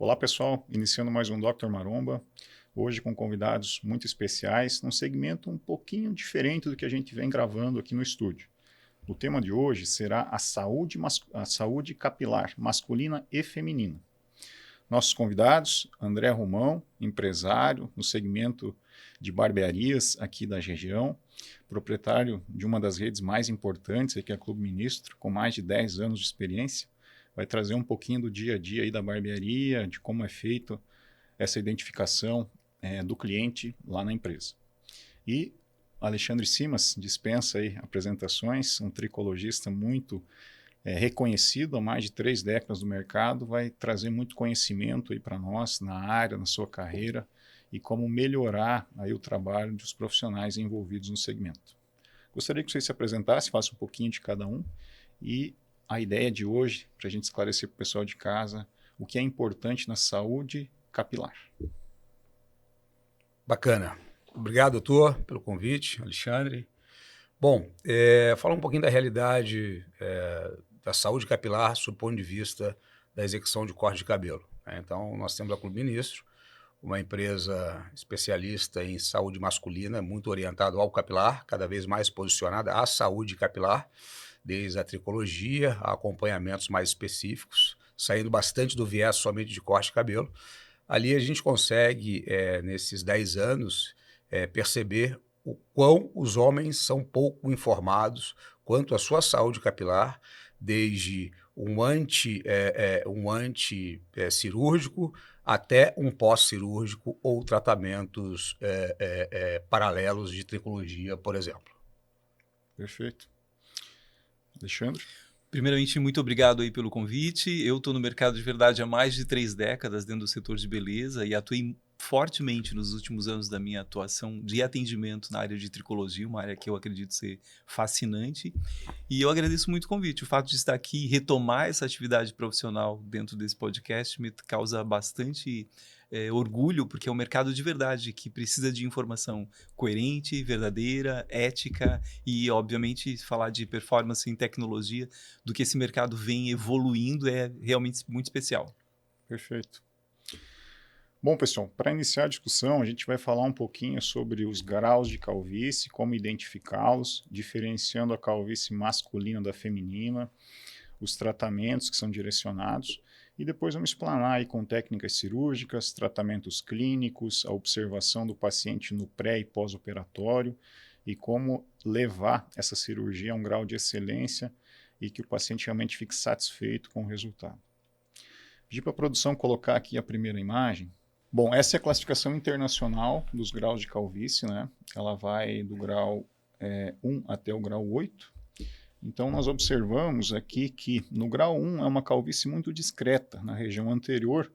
Olá pessoal, iniciando mais um Dr. Maromba, hoje com convidados muito especiais, num segmento um pouquinho diferente do que a gente vem gravando aqui no estúdio. O tema de hoje será a saúde capilar masculina e feminina. Nossos convidados, André Romão, empresário no segmento de barbearias aqui da região, proprietário de uma das redes mais importantes, aqui é a Clube Ministro, com mais de 10 anos de experiência, vai trazer um pouquinho do dia a dia aí da barbearia, de como é feito essa identificação do cliente lá na empresa. E Alexandre Simas dispensa aí apresentações, um tricologista muito reconhecido há mais de 3 décadas no mercado, vai trazer muito conhecimento aí para nós na área, na sua carreira e como melhorar aí o trabalho dos profissionais envolvidos no segmento. Gostaria que você se apresentasse, faça um pouquinho de cada um e a ideia de hoje, para a gente esclarecer para o pessoal de casa, o que é importante na saúde capilar. Bacana. Obrigado, doutor, pelo convite, Alexandre. Bom, falar um pouquinho da realidade da saúde capilar sob o ponto de vista da execução de corte de cabelo. Então, nós temos a Clube Ministro, uma empresa especialista em saúde masculina, muito orientada ao capilar, cada vez mais posicionada à saúde capilar, desde a tricologia a acompanhamentos mais específicos, saindo bastante do viés somente de corte de cabelo. Ali a gente consegue, nesses 10 anos, perceber o quão os homens são pouco informados quanto à sua saúde capilar, desde um anti-cirúrgico até um pós-cirúrgico ou tratamentos paralelos de tricologia, por exemplo. Perfeito. Alexandre? Primeiramente, muito obrigado aí pelo convite. Eu estou no mercado de verdade há mais de 3 décadas dentro do setor de beleza e atuei fortemente nos últimos anos da minha atuação de atendimento na área de tricologia, uma área que eu acredito ser fascinante. E eu agradeço muito o convite. O fato de estar aqui e retomar essa atividade profissional dentro desse podcast me causa bastante orgulho, porque é um mercado de verdade que precisa de informação coerente, verdadeira, ética e, obviamente, falar de performance em tecnologia, do que esse mercado vem evoluindo é realmente muito especial. Perfeito. Bom, pessoal, para iniciar a discussão, a gente vai falar um pouquinho sobre os graus de calvície, como identificá-los, diferenciando a calvície masculina da feminina, os tratamentos que são direcionados, e depois vamos explanar aí com técnicas cirúrgicas, tratamentos clínicos, a observação do paciente no pré e pós-operatório e como levar essa cirurgia a um grau de excelência e que o paciente realmente fique satisfeito com o resultado. Pedi para a produção colocar aqui a primeira imagem. Bom, essa é a classificação internacional dos graus de calvície, né? Ela vai do grau 1 até o grau 8. Então, nós observamos aqui que no grau 1 é uma calvície muito discreta na região anterior,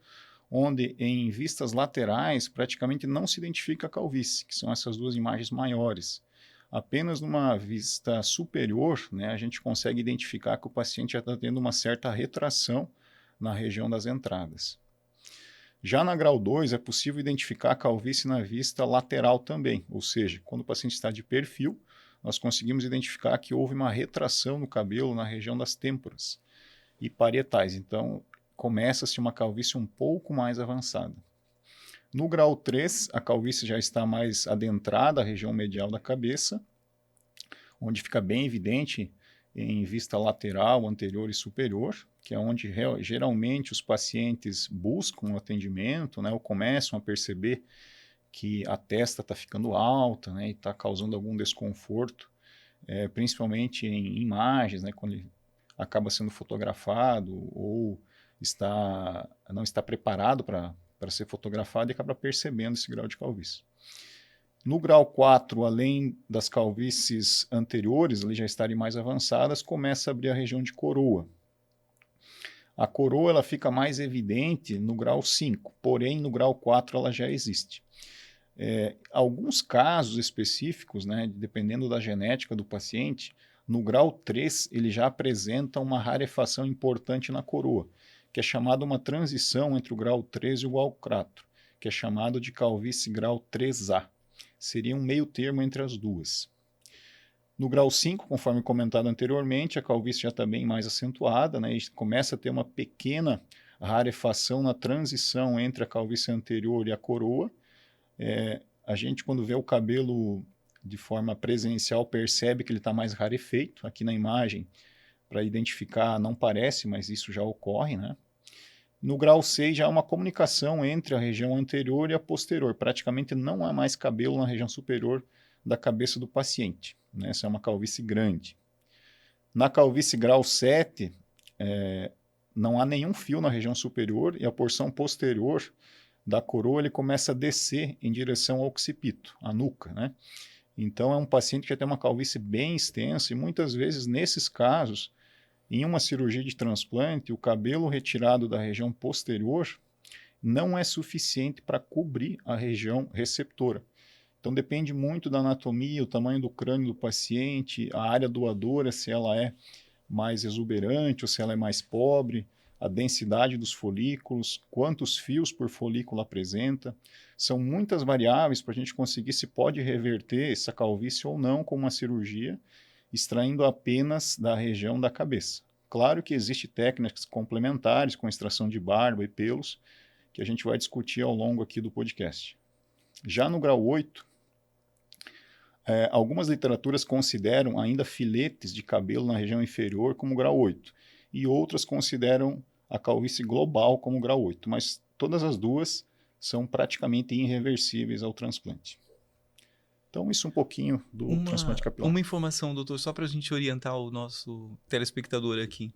onde em vistas laterais praticamente não se identifica a calvície, que são essas duas imagens maiores. Apenas numa vista superior, né, a gente consegue identificar que o paciente já está tendo uma certa retração na região das entradas. Já na grau 2 é possível identificar a calvície na vista lateral também, ou seja, quando o paciente está de perfil, nós conseguimos identificar que houve uma retração no cabelo na região das têmporas e parietais. Então, começa-se uma calvície um pouco mais avançada. No grau 3, a calvície já está mais adentrada à região medial da cabeça, onde fica bem evidente em vista lateral, anterior e superior, que é onde geralmente os pacientes buscam o atendimento, né, ou começam a perceber que a testa está ficando alta, né, e está causando algum desconforto, principalmente em imagens, né, quando ele acaba sendo fotografado ou não está preparado para ser fotografado e acaba percebendo esse grau de calvície. No grau 4, além das calvícies anteriores, ali já estarem mais avançadas, começa a abrir a região de coroa. A coroa ela fica mais evidente no grau 5, porém no grau 4 ela já existe. Alguns casos específicos, né, dependendo da genética do paciente, no grau 3 ele já apresenta uma rarefação importante na coroa, que é chamada uma transição entre o grau 3 e o grau 4, que é chamado de calvície grau 3A. Seria um meio termo entre as duas. No grau 5, conforme comentado anteriormente, a calvície já está bem mais acentuada, né, e começa a ter uma pequena rarefação na transição entre a calvície anterior e a coroa. A gente, quando vê o cabelo de forma presencial, percebe que ele está mais rarefeito. Aqui na imagem, para identificar, não parece, mas isso já ocorre, né? No grau 6 já há uma comunicação entre a região anterior e a posterior. Praticamente não há mais cabelo na região superior da cabeça do paciente, né? Essa é uma calvície grande. Na calvície grau 7, não há nenhum fio na região superior e a porção posterior da coroa ele começa a descer em direção ao occipito, a nuca, né? Então é um paciente que tem uma calvície bem extensa e muitas vezes nesses casos, em uma cirurgia de transplante, o cabelo retirado da região posterior não é suficiente para cobrir a região receptora. Então depende muito da anatomia, o tamanho do crânio do paciente, a área doadora, se ela é mais exuberante ou se ela é mais pobre, a densidade dos folículos, quantos fios por folículo apresenta. São muitas variáveis para a gente conseguir se pode reverter essa calvície ou não com uma cirurgia, extraindo apenas da região da cabeça. Claro que existem técnicas complementares com extração de barba e pelos, que a gente vai discutir ao longo aqui do podcast. Já no grau 8, algumas literaturas consideram ainda filetes de cabelo na região inferior como grau 8, e outras consideram a calvície global como grau 8, mas todas as duas são praticamente irreversíveis ao transplante. Então, isso um pouquinho do transplante capilar. Uma informação, doutor, só para a gente orientar o nosso telespectador aqui.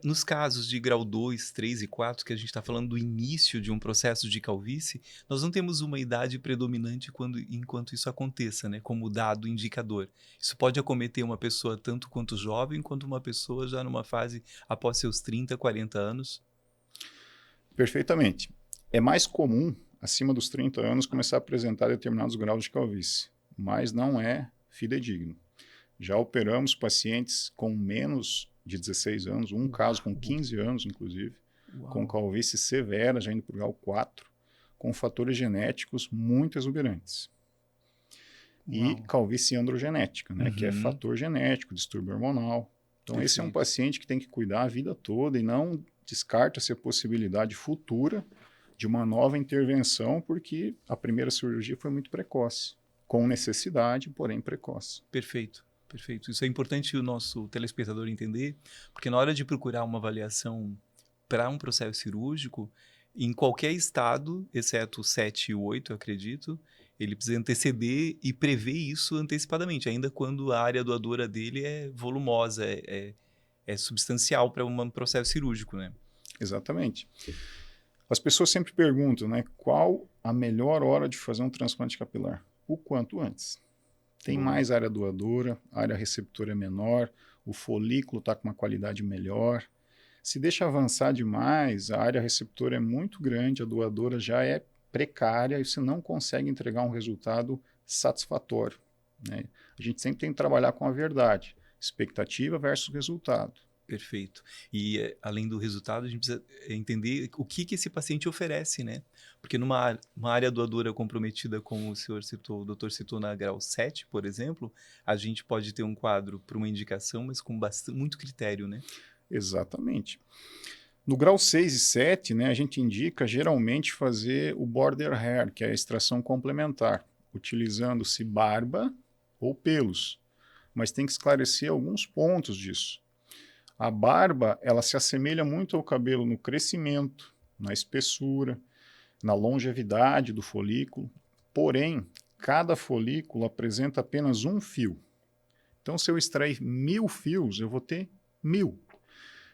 Nos casos de grau 2, 3 e 4, que a gente está falando do início de um processo de calvície, nós não temos uma idade predominante enquanto isso aconteça, né, como dado indicador. Isso pode acometer uma pessoa tanto quanto jovem, quanto uma pessoa já numa fase após seus 30, 40 anos? Perfeitamente. É mais comum, acima dos 30 anos, começar a apresentar determinados graus de calvície, mas não é fidedigno. Já operamos pacientes com menos de 16 anos, um caso com 15 anos, inclusive, com calvície severa, já indo para o grau 4, com fatores genéticos muito exuberantes. E calvície androgenética, né, que é fator genético, distúrbio hormonal. Então, Perfeito. esse é um paciente que tem que cuidar a vida toda e não descarta-se a possibilidade futura de uma nova intervenção, porque a primeira cirurgia foi muito precoce, com necessidade, porém precoce. Perfeito. Perfeito. Isso é importante o nosso telespectador entender, porque na hora de procurar uma avaliação para um processo cirúrgico, em qualquer estado, exceto o 7 e o 8, eu acredito, ele precisa anteceder e prever isso antecipadamente, ainda quando a área doadora dele é volumosa, é substancial para um processo cirúrgico, né? Exatamente. As pessoas sempre perguntam, né, qual a melhor hora de fazer um transplante capilar? O quanto antes. Tem mais área doadora, a área receptora é menor, o folículo está com uma qualidade melhor. Se deixa avançar demais, a área receptora é muito grande, a doadora já é precária e você não consegue entregar um resultado satisfatório, né? A gente sempre tem que trabalhar com a verdade, expectativa versus resultado. Perfeito. E além do resultado, a gente precisa entender o que esse paciente oferece, né? Porque uma área doadora comprometida, como o senhor citou, o doutor citou na grau 7, por exemplo, a gente pode ter um quadro para uma indicação, mas com muito critério, né? Exatamente. No grau 6 e 7, né, a gente indica geralmente fazer o border hair, que é a extração complementar, utilizando-se barba ou pelos. Mas tem que esclarecer alguns pontos disso. A barba, ela se assemelha muito ao cabelo no crescimento, na espessura, na longevidade do folículo. Porém, cada folículo apresenta apenas um fio. Então, se eu extrair 1000 fios, eu vou ter 1000.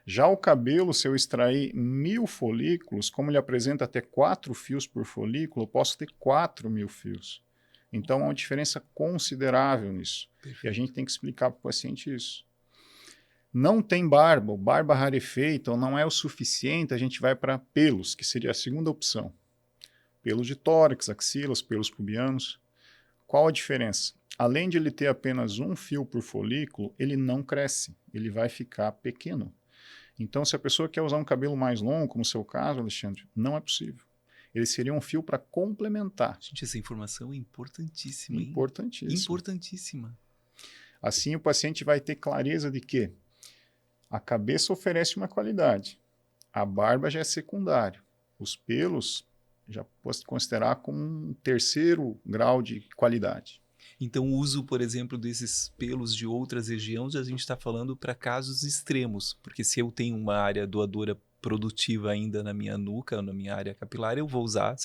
Já o cabelo, se eu extrair 1000 folículos, como ele apresenta até 4 fios por folículo, eu posso ter 4000 fios. Então, há uma diferença considerável nisso. Perfeito. E a gente tem que explicar para o paciente isso. Não tem barba, ou barba rarefeita, ou não é o suficiente, a gente vai para pelos, que seria a segunda opção. Pelos de tórax, axilas, pelos pubianos. Qual a diferença? Além de ele ter apenas um fio por folículo, ele não cresce, ele vai ficar pequeno. Então, se a pessoa quer usar um cabelo mais longo, como o seu caso, Alexandre, não é possível. Ele seria um fio para complementar. Gente, essa informação é importantíssima, hein? Importantíssima. Importantíssima. Assim, o paciente vai ter clareza de que a cabeça oferece uma qualidade, A barba já é secundário. Os pelos já posso considerar como um terceiro grau de qualidade. Então, o uso, por exemplo, desses pelos de outras regiões, a gente está falando para casos extremos, porque se eu tenho uma área doadora produtiva ainda na minha nuca, na minha área capilar, eu vou usar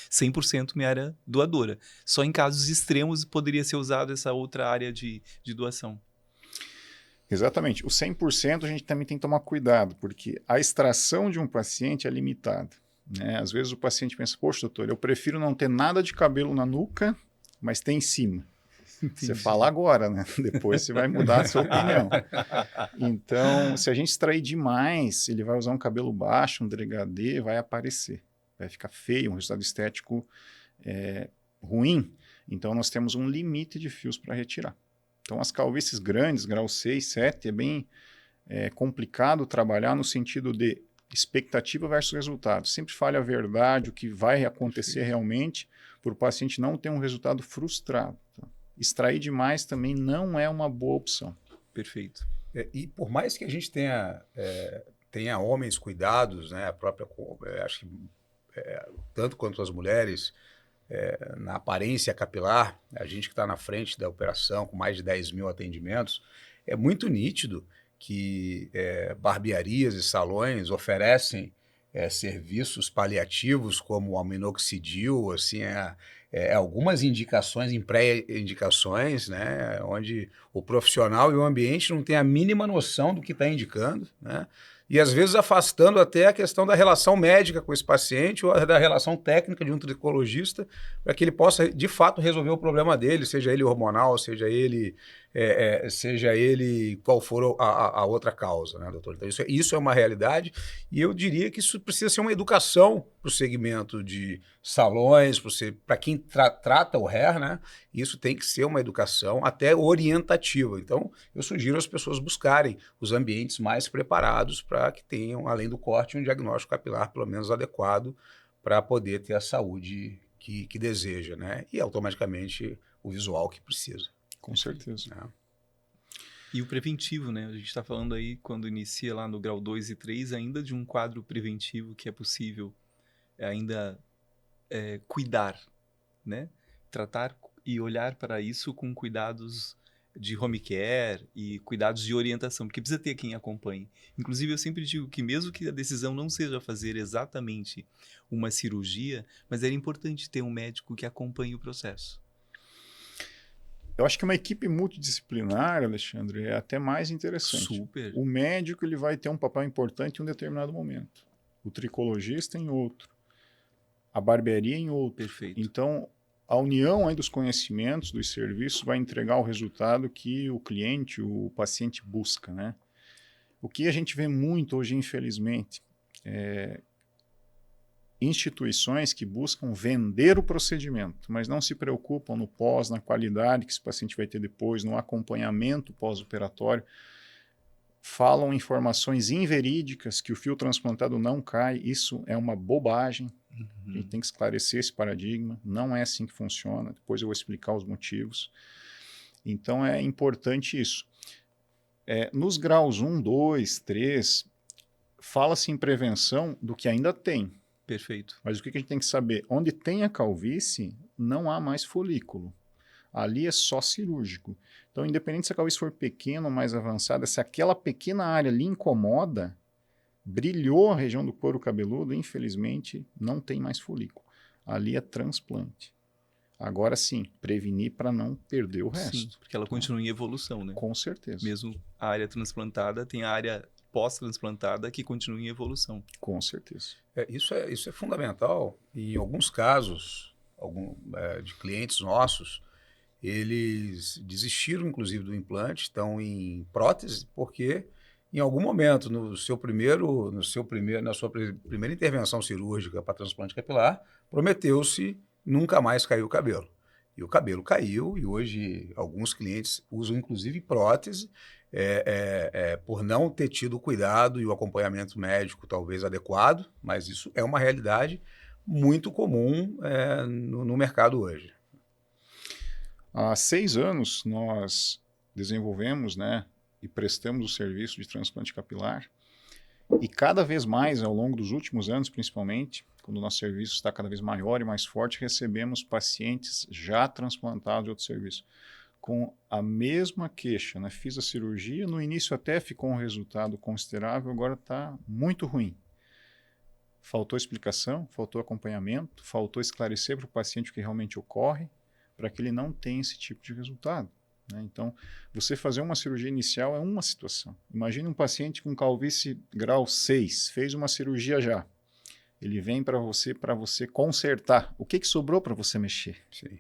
100% minha área doadora. Só em casos extremos poderia ser usado essa outra área de doação. Exatamente. O 100% a gente também tem que tomar cuidado, porque a extração de um paciente é limitada, né? Às vezes o paciente pensa, poxa, doutor, eu prefiro não ter nada de cabelo na nuca, mas tem em cima. Você fala agora, né? Depois você vai mudar a sua opinião. Então, se a gente extrair demais, ele vai usar um cabelo baixo, um degradê, vai aparecer. Vai ficar feio, um resultado estético ruim. Então, nós temos um limite de fios para retirar. Então, as calvícies grandes, grau 6, 7, é bem complicado trabalhar no sentido de expectativa versus resultado. Sempre fale a verdade, o que vai acontecer realmente, para o paciente não ter um resultado frustrado. Tá? Extrair demais também não é uma boa opção. Perfeito. E por mais que a gente tenha homens cuidados, né, a própria, acho que tanto quanto as mulheres, na aparência capilar, a gente que está na frente da operação, com mais de 10 mil atendimentos, é muito nítido que barbearias e salões oferecem serviços paliativos como o minoxidil, assim, algumas indicações em pré-indicações, né, onde o profissional e o ambiente não têm a mínima noção do que está indicando, né, e às vezes afastando até a questão da relação médica com esse paciente ou da relação técnica de um tricologista para que ele possa, de fato, resolver o problema dele, seja ele hormonal, seja ele qual for a outra causa, né, doutor? Então, isso é uma realidade e eu diria que isso precisa ser uma educação para o segmento de salões, para quem trata o hair, né? Isso tem que ser uma educação até orientativa. Então, eu sugiro as pessoas buscarem os ambientes mais preparados para que tenham, além do corte, um diagnóstico capilar pelo menos adequado para poder ter a saúde que deseja, né? E automaticamente o visual que precisa. Com certeza. E o preventivo, né? A gente está falando aí, quando inicia lá no grau 2 e 3, ainda de um quadro preventivo que é possível ainda cuidar, né? Tratar e olhar para isso com cuidados de home care e cuidados de orientação, porque precisa ter quem acompanhe. Inclusive, eu sempre digo que mesmo que a decisão não seja fazer exatamente uma cirurgia, mas era importante ter um médico que acompanhe o processo. Eu acho que uma equipe multidisciplinar, Alexandre, é até mais interessante. Super. O médico ele vai ter um papel importante em um determinado momento. O tricologista em outro. A barbearia em outro. Perfeito. Então, a união aí dos conhecimentos, dos serviços, vai entregar o resultado que o cliente, o paciente busca, né? O que a gente vê muito hoje, infelizmente, instituições que buscam vender o procedimento, mas não se preocupam no pós, na qualidade que esse paciente vai ter depois, no acompanhamento pós-operatório, falam informações inverídicas que o fio transplantado não cai, isso é uma bobagem, a gente tem que esclarecer esse paradigma, não é assim que funciona, depois eu vou explicar os motivos. Então é importante isso. Nos graus 1, 2, 3, fala-se em prevenção do que ainda tem. Perfeito. Mas o que a gente tem que saber? Onde tem a calvície, não há mais folículo. Ali é só cirúrgico. Então, independente se a calvície for pequena ou mais avançada, se aquela pequena área lhe incomoda, brilhou a região do couro cabeludo, infelizmente, não tem mais folículo. Ali é transplante. Agora sim, prevenir para não perder o resto. Sim, porque ela continua em evolução, né? Com certeza. Mesmo a área transplantada, tem a área pós-transplantada que continua em evolução. Com certeza. Isso é fundamental. Em alguns casos, de clientes nossos, eles desistiram, inclusive, do implante, estão em prótese, porque em algum momento, na sua primeira intervenção cirúrgica para transplante capilar, prometeu-se nunca mais cair o cabelo. E o cabelo caiu, e hoje alguns clientes usam, inclusive, prótese, por não ter tido o cuidado e o acompanhamento médico talvez adequado, mas isso é uma realidade muito comum no mercado hoje. Há 6 anos nós desenvolvemos, né, e prestamos o serviço de transplante capilar E cada vez mais, ao longo dos últimos anos, principalmente, quando o nosso serviço está cada vez maior e mais forte, recebemos pacientes já transplantados de outro serviço, com a mesma queixa, né? Fiz a cirurgia, no início até ficou um resultado considerável, agora está muito ruim. Faltou explicação, faltou acompanhamento, faltou esclarecer para o paciente o que realmente ocorre, para que ele não tenha esse tipo de resultado. Né? Então, você fazer uma cirurgia inicial é uma situação. Imagine um paciente com calvície grau 6, fez uma cirurgia já. Ele vem para você consertar. O que sobrou para você mexer? Sim.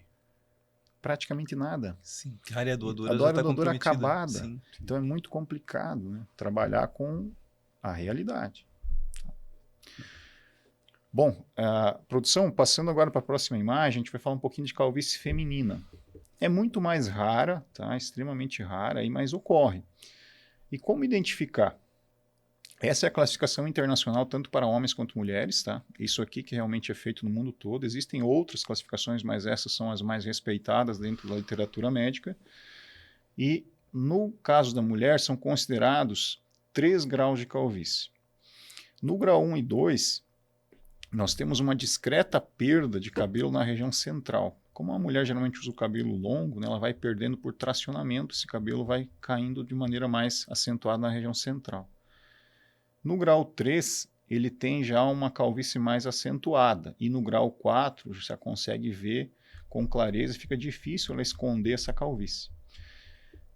Praticamente nada. Sim, a área doadora A já área está doadora comprometida. acabada. Sim. Então é muito complicado, né? Trabalhar com a realidade. Bom, produção, passando agora para a próxima imagem, a gente vai falar um pouquinho de calvície feminina. É muito mais rara, tá? Extremamente rara, mas ocorre. E como identificar? Essa é a classificação internacional tanto para homens quanto mulheres, tá? Isso aqui que realmente é feito no mundo todo. Existem outras classificações, mas essas são as mais respeitadas dentro da literatura médica. E no caso da mulher são considerados 3 graus de calvície. No grau 1 e 2, nós temos uma discreta perda de cabelo na região central. Como a mulher geralmente usa o cabelo longo, né, ela vai perdendo por tracionamento, esse cabelo vai caindo de maneira mais acentuada na região central. No grau 3, ele tem já uma calvície mais acentuada, e no grau 4 já consegue ver com clareza, fica difícil ela esconder essa calvície.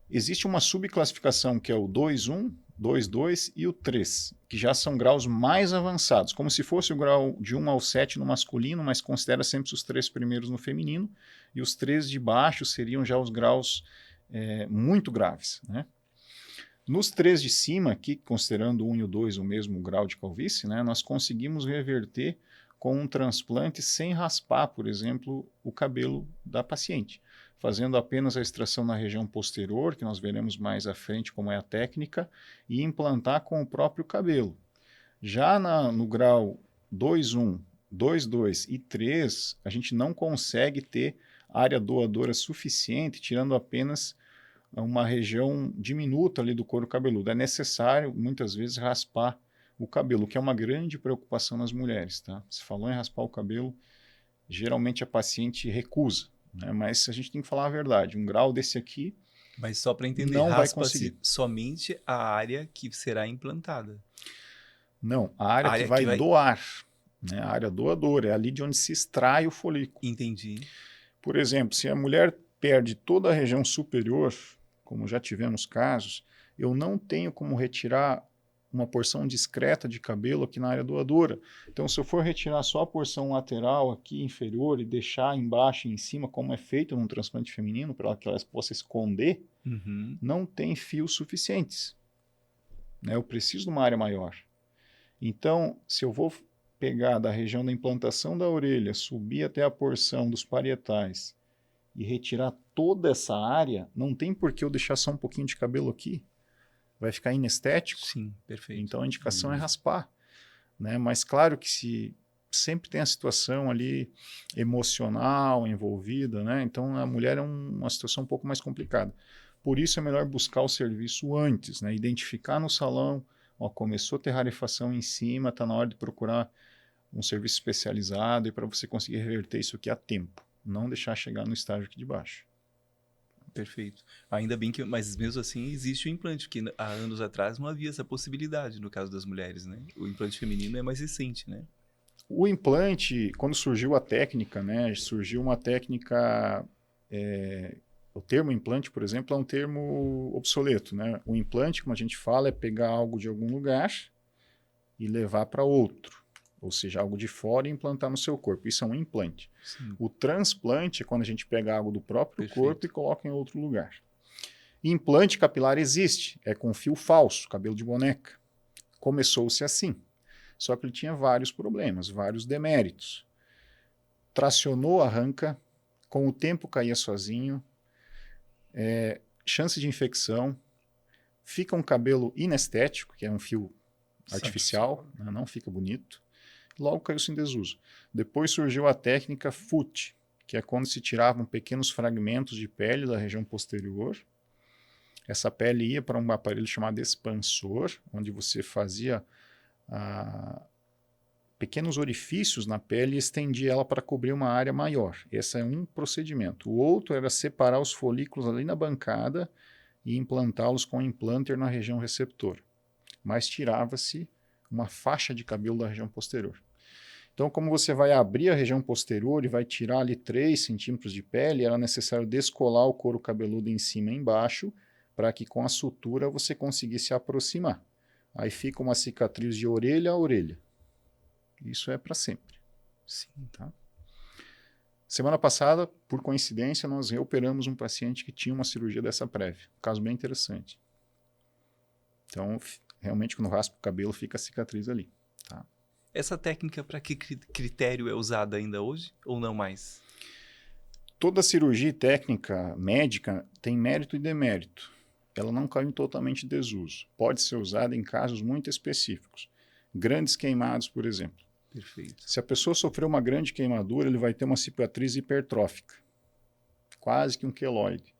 Existe uma subclassificação que é o 2.1, 2.2 e o 3, que já são graus mais avançados, como se fosse o grau de 1 ao 7 no masculino, mas considera sempre os 3 primeiros no feminino, e os 3 de baixo seriam já os graus muito graves, né? Nos 3 de cima, aqui, considerando o 1 e o 2 o mesmo grau de calvície, né, nós conseguimos reverter com um transplante sem raspar, por exemplo, o cabelo da paciente, fazendo apenas a extração na região posterior, que nós veremos mais à frente como é a técnica, e implantar com o próprio cabelo. Já no grau 2.1, 2.2 e 3, a gente não consegue ter área doadora suficiente, tirando apenas uma região diminuta ali do couro cabeludo. É necessário, muitas vezes, raspar o cabelo, que é uma grande preocupação nas mulheres. Tá? Se falou em raspar o cabelo, geralmente a paciente recusa, né? Mas a gente tem que falar a verdade. Um grau desse aqui Mas só para entender, não vai raspa-se conseguir. somente a área que será implantada. Não, a área que vai doar, né? A área doadora, é ali de onde se extrai o folículo. Entendi. Por exemplo, se a mulher perde toda a região superior, como já tivemos casos, eu não tenho como retirar uma porção discreta de cabelo aqui na área doadora. Então, se eu for retirar só a porção lateral aqui inferior e deixar embaixo e em cima, como é feito num transplante feminino, para que ela possa esconder, não tem fios suficientes. Né? Eu preciso de uma área maior. Então, se eu vou pegar da região da implantação da orelha, subir até a porção dos parietais e retirar toda essa área, não tem por que eu deixar só um pouquinho de cabelo aqui. Vai ficar inestético. Sim, perfeito. Então a indicação é raspar. Né? Mas claro que se sempre tem a situação ali emocional envolvida, né? Então a mulher é uma situação um pouco mais complicada. Por isso é melhor buscar o serviço antes, né? Identificar no salão, ó, começou a ter rarefação em cima, está na hora de procurar um serviço especializado e para você conseguir reverter isso aqui a tempo. Não deixar chegar no estágio aqui de baixo. Perfeito. Ainda bem que, mas mesmo assim existe o implante, porque há anos atrás não havia essa possibilidade no caso das mulheres, né? O implante feminino é mais recente, né? O implante, quando surgiu a técnica, né? Surgiu uma técnica, o termo implante, por exemplo, é um termo obsoleto, né? O implante, como a gente fala, é pegar algo de algum lugar e levar para outro. Ou seja, algo de fora e implantar no seu corpo. Isso é um implante. Sim. O transplante é quando a gente pega algo do próprio Perfeito. corpo e coloca em outro lugar. Implante capilar existe, é com fio falso, cabelo de boneca. Começou-se assim. Só que ele tinha vários problemas, vários deméritos. Tracionou, arranca, com o tempo caía sozinho, chance de infecção, fica um cabelo inestético, que é um fio artificial, né, não fica bonito. Logo caiu-se em desuso. Depois surgiu a técnica FUT, que é quando se tiravam pequenos fragmentos de pele da região posterior. Essa pele ia para um aparelho chamado expansor, onde você fazia pequenos orifícios na pele e estendia ela para cobrir uma área maior. Esse é um procedimento. O outro era separar os folículos ali na bancada e implantá-los com um implanter na região receptor. Mas tirava-se uma faixa de cabelo da região posterior. Então, como você vai abrir a região posterior e vai tirar ali 3 centímetros de pele, era necessário descolar o couro cabeludo em cima e embaixo, para que com a sutura você conseguisse aproximar. Aí fica uma cicatriz de orelha a orelha. Isso é para sempre. Sim. Tá? Semana passada, por coincidência, nós reoperamos um paciente que tinha uma cirurgia dessa prévia. Um caso bem interessante. Então, realmente, quando raspa o cabelo, fica a cicatriz ali. Tá? Essa técnica, para que critério é usada ainda hoje ou não mais? Toda cirurgia e técnica médica tem mérito e demérito. Ela não caiu em totalmente desuso. Pode ser usada em casos muito específicos. Grandes queimados, por exemplo. Perfeito. Se a pessoa sofreu uma grande queimadura, ele vai ter uma cicatriz hipertrófica, quase que um queloide.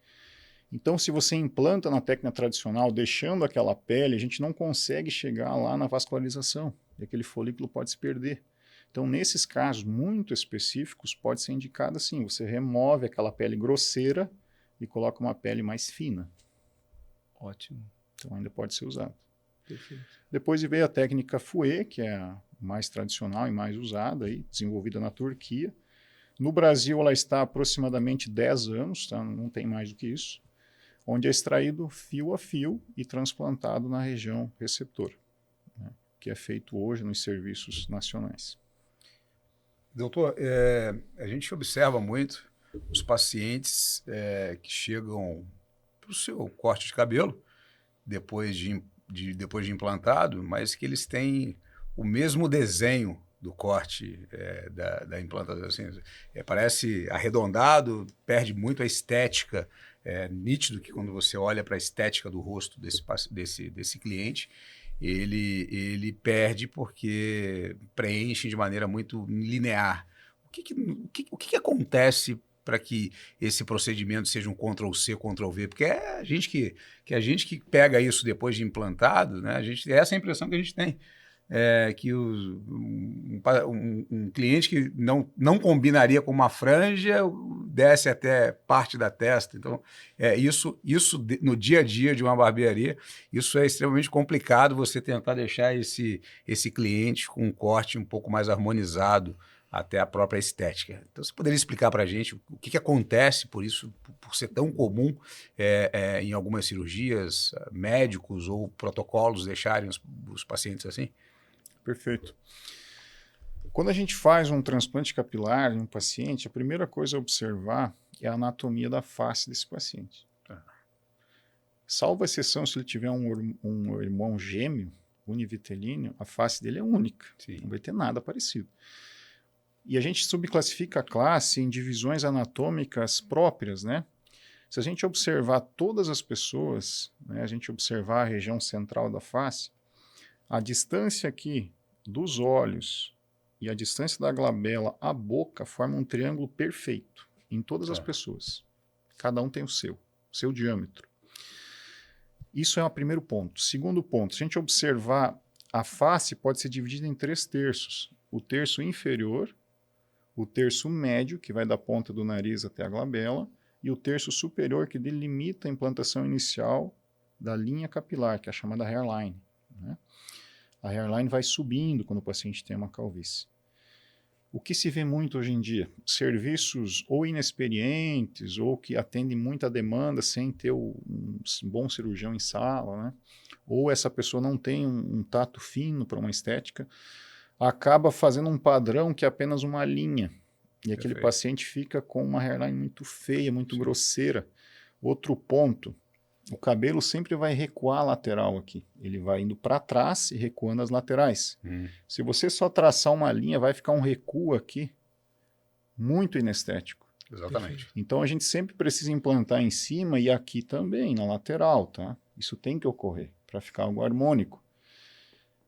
Então, se você implanta na técnica tradicional, deixando aquela pele, a gente não consegue chegar lá na vascularização, e aquele folículo pode se perder. Então, nesses casos muito específicos, pode ser indicado assim, você remove aquela pele grosseira e coloca uma pele mais fina. Ótimo. Então, ainda pode ser usado. Perfeito. Depois veio a técnica Fouet, que é a mais tradicional e mais usada, aí, desenvolvida na Turquia. No Brasil, ela está há aproximadamente 10 anos, tá? Não tem mais do que isso, onde é extraído fio a fio e transplantado na região receptora, né? Que é feito hoje nos serviços nacionais. Doutor, a gente observa muito os pacientes que chegam para o seu corte de cabelo, depois de implantado, mas que eles têm o mesmo desenho do corte da implantação. Assim, parece arredondado, perde muito a estética. É nítido que quando você olha para a estética do rosto desse cliente, ele perde porque preenche de maneira muito linear. O que acontece para que esse procedimento seja um Ctrl-C, Ctrl-V? Porque é a gente que pega isso depois de implantado, né? Essa é a impressão que a gente tem. Que um cliente que não combinaria com uma franja desce até parte da testa. Então, isso no dia a dia de uma barbearia, isso é extremamente complicado, você tentar deixar esse cliente com um corte um pouco mais harmonizado até a própria estética. Então, você poderia explicar para a gente o que acontece por isso, por ser tão comum em algumas cirurgias, médicos ou protocolos deixarem os pacientes assim? Perfeito. Quando a gente faz um transplante capilar em um paciente, a primeira coisa a observar é a anatomia da face desse paciente. Salvo exceção, se ele tiver um irmão gêmeo, univitelíneo, a face dele é única. Sim. Não vai ter nada parecido. E a gente subclassifica a classe em divisões anatômicas próprias, né? Se a gente observar todas as pessoas, né, a gente observar a região central da face, a distância aqui dos olhos e a distância da glabela à boca formam um triângulo perfeito em todas as pessoas. Cada um tem o seu diâmetro. Isso é o primeiro ponto. Segundo ponto, se a gente observar, a face pode ser dividida em 3 terços. O terço inferior, o terço médio, que vai da ponta do nariz até a glabela, e o terço superior, que delimita a implantação inicial da linha capilar, que é a chamada hairline, né? A hairline vai subindo quando o paciente tem uma calvície. O que se vê muito hoje em dia? Serviços ou inexperientes ou que atendem muita demanda sem ter um bom cirurgião em sala, né? Ou essa pessoa não tem um tato fino para uma estética, acaba fazendo um padrão que é apenas uma linha. E aquele paciente fica com uma hairline muito feia, muito grosseira. Outro ponto, o cabelo sempre vai recuar a lateral aqui. Ele vai indo para trás e recuando as laterais. Se você só traçar uma linha, vai ficar um recuo aqui muito inestético. Exatamente. Então a gente sempre precisa implantar em cima e aqui também, na lateral, tá? Isso tem que ocorrer para ficar algo harmônico.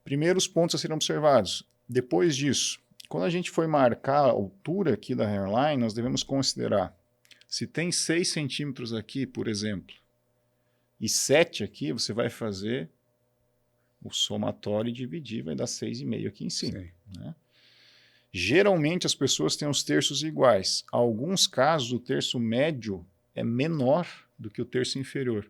Primeiros pontos a serem observados. Depois disso, quando a gente for marcar a altura aqui da hairline, nós devemos considerar se tem 6 centímetros aqui, por exemplo, e 7 aqui, você vai fazer O somatório e dividir vai dar 6,5 aqui em cima. Sim. Né? Geralmente as pessoas têm os terços iguais. Em alguns casos, o terço médio é menor do que o terço inferior.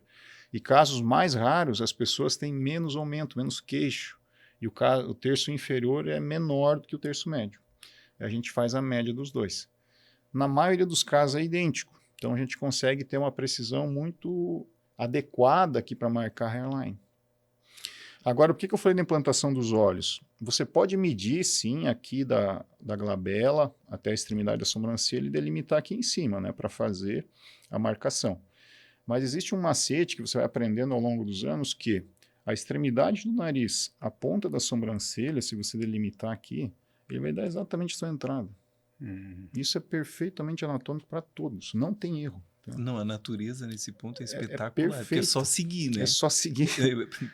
E casos mais raros, as pessoas têm menos aumento, menos queixo. E o terço inferior é menor do que o terço médio. A gente faz a média dos dois. Na maioria dos casos é idêntico. Então a gente consegue ter uma precisão muito adequada aqui para marcar a hairline. Agora, por que eu falei da implantação dos olhos? Você pode medir, sim, aqui da glabela até a extremidade da sobrancelha e delimitar aqui em cima, né, para fazer a marcação. Mas existe um macete que você vai aprendendo ao longo dos anos que a extremidade do nariz, a ponta da sobrancelha, se você delimitar aqui, ele vai dar exatamente a sua entrada. Isso é perfeitamente anatômico para todos, não tem erro. Não, a natureza nesse ponto é espetacular, perfeito. porque é só seguir, né? É só seguir.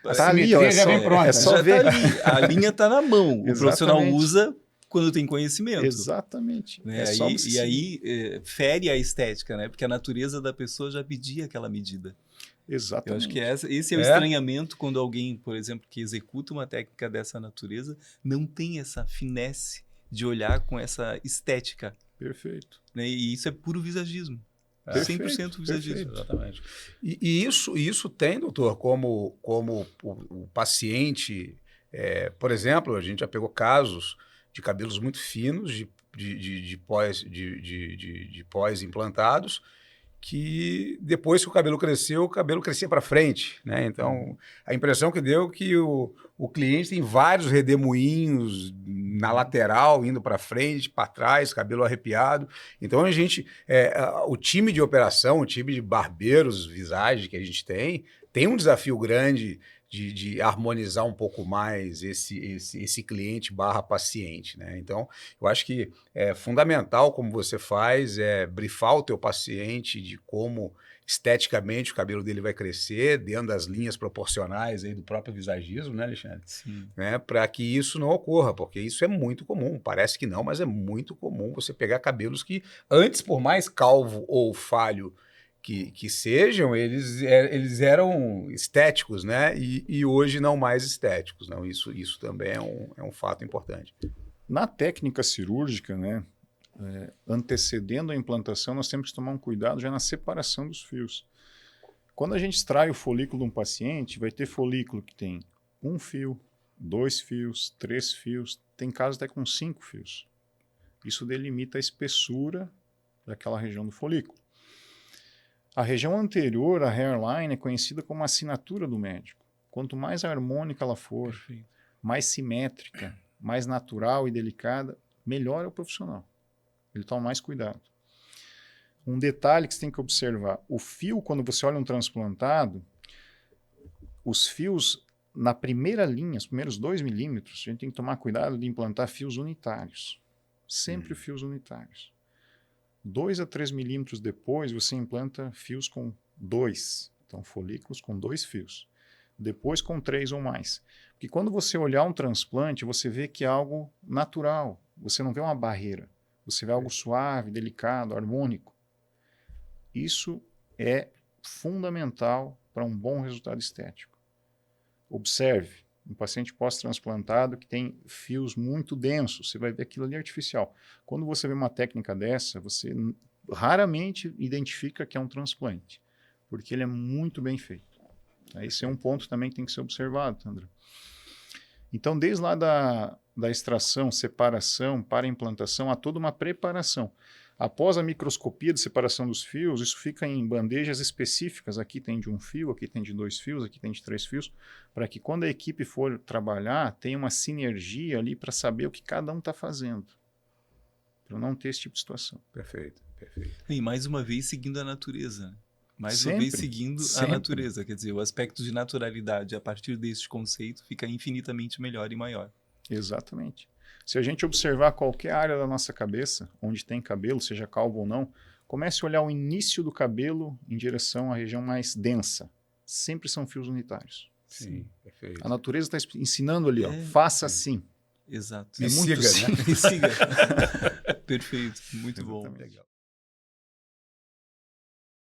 A Tá ali, ó, já vem pronta. é só já ver. tá ali, a linha está na mão, o profissional Exatamente. usa quando tem conhecimento. Exatamente. Né? É só você E seguir. aí fere a estética, né? Porque a natureza da pessoa já pedia aquela medida. Exatamente. Eu acho que esse é o estranhamento quando alguém, por exemplo, que executa uma técnica dessa natureza, não tem essa finesse de olhar com essa estética. Perfeito. Né? E isso é puro visagismo. Perfeito, 100% visagismo. perfeito. Exatamente. E isso tem, doutor, como o paciente, por exemplo, a gente já pegou casos de cabelos muito finos, de pós-implantados, que depois que o cabelo crescia para frente, né? Então, a impressão que deu é que o cliente tem vários redemoinhos na lateral, indo para frente, para trás, cabelo arrepiado. Então, o time de operação, o time de barbeiros, visagem que a gente tem um desafio grande de harmonizar um pouco mais esse cliente / paciente, né? Então, eu acho que é fundamental, como você faz, brifar o teu paciente de como esteticamente o cabelo dele vai crescer, dentro das linhas proporcionais aí do próprio visagismo, né, Alexandre? Sim. Né? Para que isso não ocorra, porque isso é muito comum. Parece que não, mas é muito comum você pegar cabelos que antes, por mais calvo ou falho que sejam, eles eram estéticos, né? E hoje não mais estéticos. Não? Isso também é um fato importante. Na técnica cirúrgica, né, antecedendo a implantação, nós temos que tomar um cuidado já na separação dos fios. Quando a gente extrai o folículo de um paciente, vai ter folículo que tem 1 fio, 2 fios, 3 fios, tem casos até com 5 fios. Isso delimita a espessura daquela região do folículo. A região anterior, a hairline, é conhecida como assinatura do médico. Quanto mais harmônica ela for, Perfeito. mais simétrica, mais natural e delicada, melhor é o profissional. Ele toma mais cuidado. Um detalhe que você tem que observar, o fio, quando você olha um transplantado, os fios na primeira linha, os primeiros 2 milímetros, a gente tem que tomar cuidado de implantar fios unitários. Sempre fios unitários. 2 a 3 milímetros depois, você implanta fios com 2. Então, folículos com 2 fios. Depois com 3 ou mais. Porque quando você olhar um transplante, você vê que é algo natural. Você não vê uma barreira. Você vê algo suave, delicado, harmônico. Isso é fundamental para um bom resultado estético. Observe. Um paciente pós-transplantado que tem fios muito densos, você vai ver aquilo ali artificial. Quando você vê uma técnica dessa, você raramente identifica que é um transplante, porque ele é muito bem feito. Esse é um ponto também que tem que ser observado, Sandra. Então, desde lá da extração, separação para a implantação, há toda uma preparação. Após a microscopia de separação dos fios, isso fica em bandejas específicas. Aqui tem de 1 fio, aqui tem de 2 fios, aqui tem de 3 fios, para que quando a equipe for trabalhar, tenha uma sinergia ali para saber o que cada um está fazendo, para não ter esse tipo de situação. Perfeito, perfeito. E mais uma vez seguindo a natureza, né? Mais uma Sempre, vez seguindo a sempre. natureza. Quer dizer, o aspecto de naturalidade a partir deste conceito fica infinitamente melhor e maior. Exatamente. Se a gente observar qualquer área da nossa cabeça, onde tem cabelo, seja calvo ou não, comece a olhar o início do cabelo em direção à região mais densa. Sempre são fios unitários. Sim, perfeito. A natureza está ensinando ali, ó, É, faça assim. Exato. Me É muito siga, né? Me siga. Perfeito. Muito bom. Exatamente. Legal.